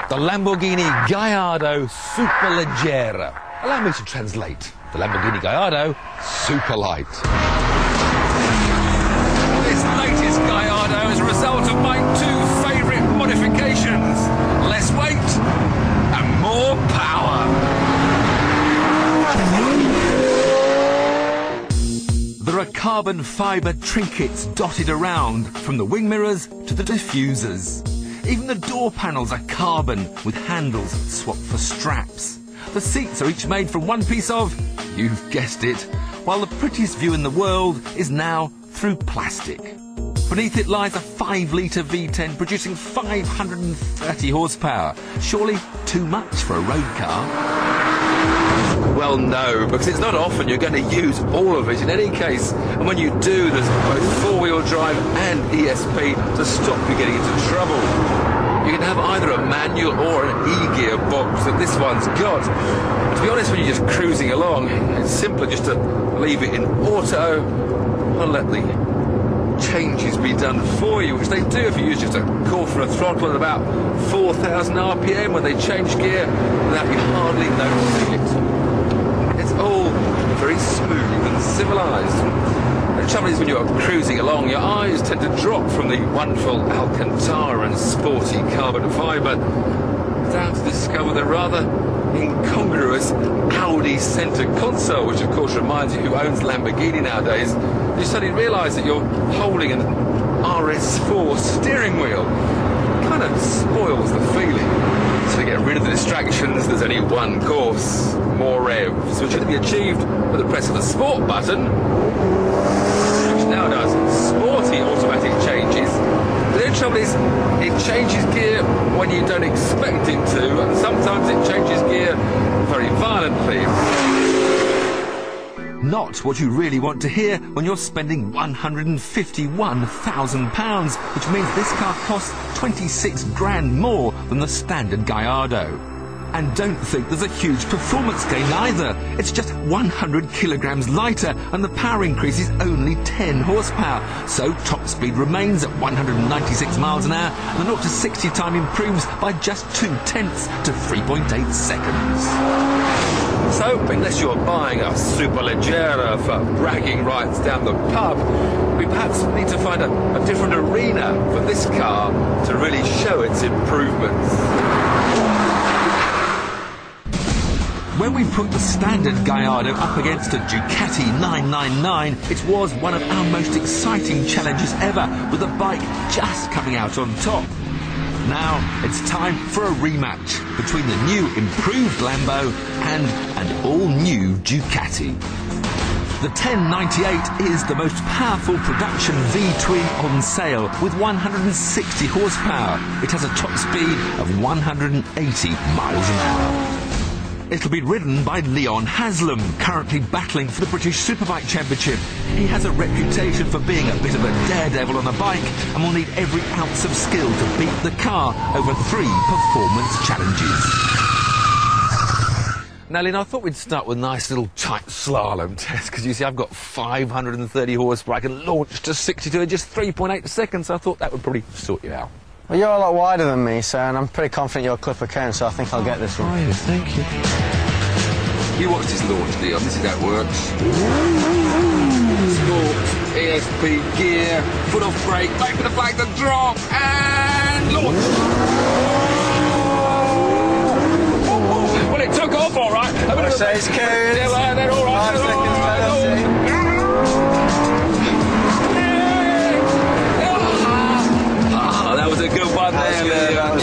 the Lamborghini Gallardo Superleggera. Allow me to translate. The Lamborghini Gallardo Superlight. This latest Gallardo is a result of my two favourite modifications. Less weight and more power. There are carbon fibre trinkets dotted around, from the wing mirrors to the diffusers. Even the door panels are carbon, with handles swapped for straps. The seats are each made from one piece of, you've guessed it, while the prettiest view in the world is now through plastic. Beneath it lies a 5-litre V10 producing 530 horsepower. Surely too much for a road car? Well, no, because it's not often you're going to use all of it in any case. And when you do, there's both four-wheel drive and ESP to stop you getting into trouble. You can have either a manual or an e-gear box that this one's got. But to be honest, when you're just cruising along, it's simpler just to leave it in auto and let the changes be done for you, which they do if you use just a quarter of a throttle at about 4,000 RPM when they change gear without you hardly noticing it. It's all very smooth and civilised. The trouble is, when you're cruising along, your eyes tend to drop from the wonderful Alcantara and sporty carbon fibre down to discover the rather incongruous Audi centre console, which of course reminds you who owns Lamborghini nowadays. You suddenly realise that you're holding an RS4 steering wheel. It kind of spoils the feeling. So to get rid of the distractions, there's only one course: more revs, which can be achieved with the press of the sport button, which now does sporty automatic changes. The only trouble is, it changes gear when you don't expect it to, and sometimes it changes gear very violently. Not what you really want to hear when you're spending £151,000, which means this car costs 26 grand more than the standard Gallardo. And don't think there's a huge performance gain either. It's just 100 kilograms lighter, and the power increase is only 10 horsepower. So top speed remains at 196 miles an hour, and the 0 to 60 time improves by just 0.2 to 3.8 seconds. So, unless you're buying a Superleggera for bragging rights down the pub, we perhaps need to find a different arena for this car to really show its improvements. When we put the standard Gallardo up against a Ducati 999, it was one of our most exciting challenges ever, with the bike just coming out on top. Now it's time for a rematch between the new improved Lambo and an all-new Ducati. The 1098 is the most powerful production V-twin on sale, with 160 horsepower. It has a top speed of 180 miles an hour. It'll be ridden by Leon Haslam, currently battling for the British Superbike Championship. He has a reputation for being a bit of a daredevil on a bike, and will need every ounce of skill to beat the car over 3 performance challenges. Now, Leon, I thought we'd start with a nice little tight slalom test, because you see I've got 530 horsepower. I can launch to 62 in just 3.8 seconds, so I thought that would probably sort you out. Well, you're a lot wider than me, sir, and I'm pretty confident you're a clipper cone, so I think I'll get this one. Oh, yes, thank you. You watch this launch, Leon. This is how it works. Sport, ESP, gear, foot off brake, wait for the flag to drop, and launch. Well, it took off all right. I say it's cones. Yeah, they're all right. 5 seconds, penalty. That was a good one there, Leon.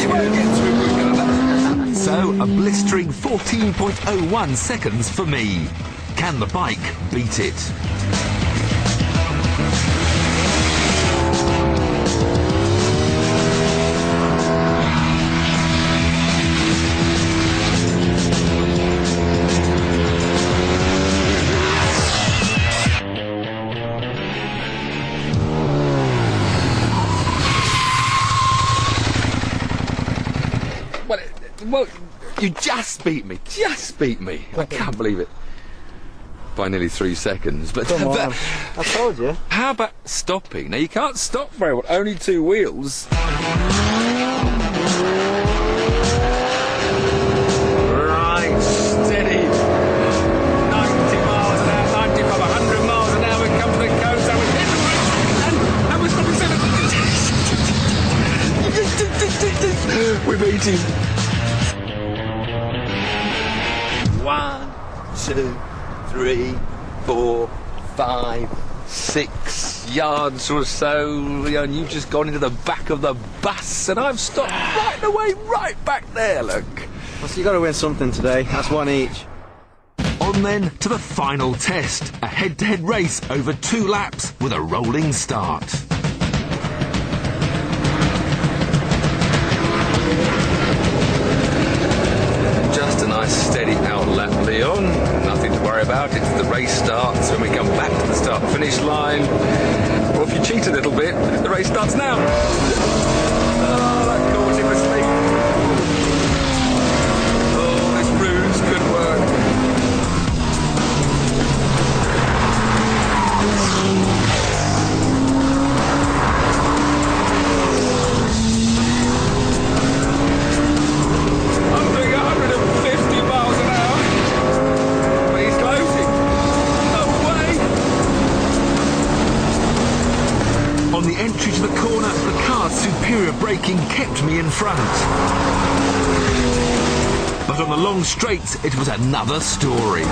So, a blistering 14.01 seconds for me. Can the bike beat it? Well, you just beat me. Just beat me. I can't believe it. By nearly 3 seconds. But come on. I told you. How about stopping? Now, you can't stop very well. Only 2 wheels. We're meeting. 1, 2, 3, 4, 5, 6 yards or so, and you've just gone into the back of the bus, and I've stopped right away, right back there, look. Well, so you got to win something today. That's one each. On then to the final test, a head-to-head race over 2 laps with a rolling start. Just a nice steady out lap, Leon. Nothing to worry about. It's the race starts when we come back to the start-finish line. Or if you cheat a little bit, the race starts now. Oh, that caught him asleep. Oh, this ruse could work. On the entry to the corner, the car's superior braking kept me in front. But on the long straights, it was another story.